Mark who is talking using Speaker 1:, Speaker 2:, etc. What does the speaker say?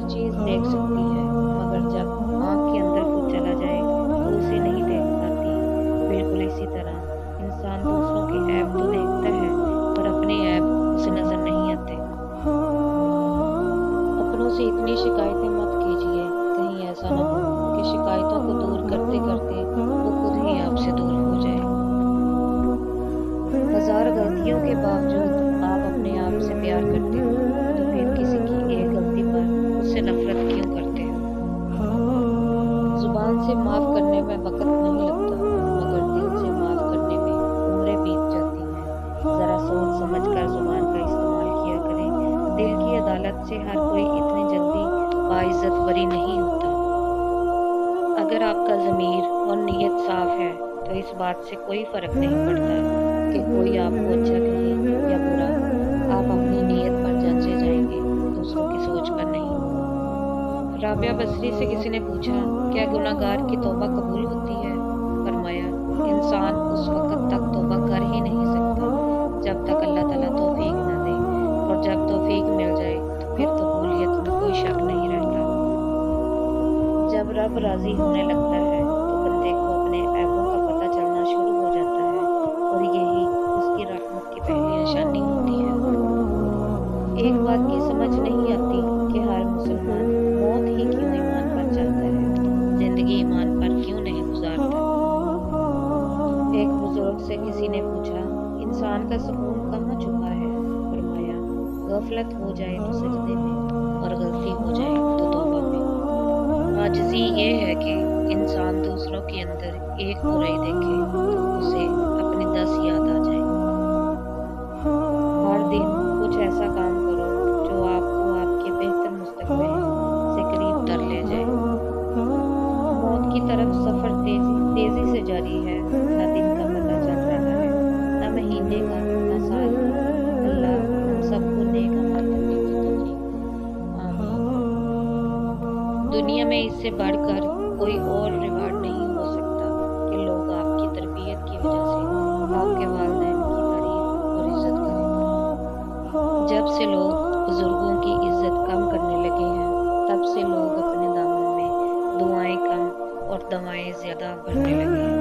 Speaker 1: चीज़ देख सकती है, मगर जब आँख के अंदर कुछ चला जाए तो उसे नहीं देख पाती। बिल्कुल इसी तरह इंसान दूसरों के ऐब तो देखता है, पर अपने ऐब उसे नजर नहीं आते। अपनों से इतनी शिकायतें मत कीजिए, कहीं ऐसा ना हो कि शिकायतों को दूर करते करते वो खुद ही आपसे दूर हो जाए। हजार गलतियों के बावजूद आप अपने आप से प्यार करते हो, तो फिर किसी की एक गलती पर उससे नफरत क्यों करते हो? जुबान से माफ करने में वक्त नहीं लगता, मगर दिल से माफ करने में उम्रें बीत जाती हैं। जरा सोच समझ कर जुबान का इस्तेमाल किया करें। दिल की अदालत से हर कोई इतनी जल्दी बाइज्जत बरी नहीं होता। अगर आपका ज़मीर और नीयत साफ है तो इस बात से कोई फर्क नहीं पड़ता कि कोई आपको अच्छा कहे या बुरा। आप अपनी नीयत पर जांचे जाएंगे, दूसरों की सोच पर नहीं। राबिया बसरी से किसी ने पूछा, क्या गुनाहगार की तौबा कबूल होती है? फरमाया, इंसान उस वक्त तक तौबा कर ही नहीं सकता जब तक अल्लाह ताला तौफीक न दे, और जब तौफीक मिल जाए तो फिर तो कबूलियत में कोई शक नहीं रहता। जब रब राजी होने लगता है तो बंदे को अपने ऐबों का पता चलना शुरू हो जाता है, और यही उसकी रहमत की पहली निशानी होती है। एक बात की समझ नहीं आती कि हर मुसलमान मौत ही क्यों ईमान पर चाहता है, जिंदगी ईमान पर क्यों नहीं गुजारता। एक बुजुर्ग से किसी ने पूछा, इंसान का सुकून कहाँ छुपा है? फरमाया, गफलत हो जाए तो सजदे में, और गलती हो जाए तो तौबा में। आजिज़ी ये है कि इंसान दूसरों के अंदर एक बुराई देखे तो उसे अपनी 10 याद आ जाए। हर दिन कुछ ऐसा काम करो जो आपको आपके बेहतर मुस्तकबिल से करीब तर ले जाए। मौत की तरफ सफर तेजी से जारी है, न दिन का पता चल रहा है, न महीने का, न साल का। अल्लाह हम सबको नेक अमल करने की तौफीक। आमीन। दुनिया में इससे बढ़कर कोई और रिवार्ड नहीं हो सकता कि लोग आपकी तरबियत की वजह से आपके वालिदैन की तारीफ और इज्जत करें। जब से लोग बुजुर्गों की इज्जत कम करने लगे हैं, तब से लोग अपने दामन में दुआएं कम और दवाएं ज्यादा भरने लगे हैं।